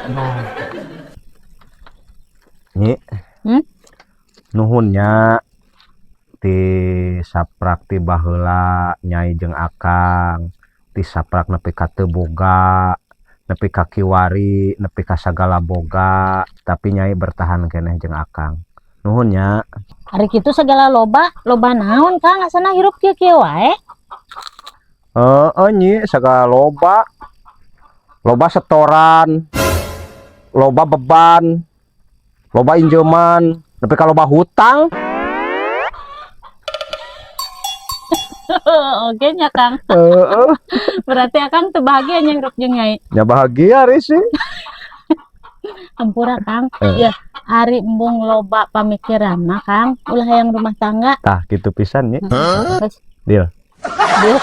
Nah, Nyi, nuhunnya ti saprak ti baheula Nyai jeung Akang, ti saprak nepi ka teu boga, nepi ka kiwari, nepi ka sagala boga, tapi Nyai bertahan keneh jeung Akang. Nuhunnya. hari kitu segala loba naon Kang asana hirup kieu wae. Nyi, sagala loba. Loba setoran, loba beban, loba injeman, nepi ka loba hutang. Oke nya Kang. Berarti Akang teu bahagia nya hirup jeung Nyai. Ya bahagia sih. Ampura Kang. Ya, ari embung loba pamikiran mah Kang, ulah hayang rumah tangga. Tah gitu pisan nya. Terus Deal. Deal.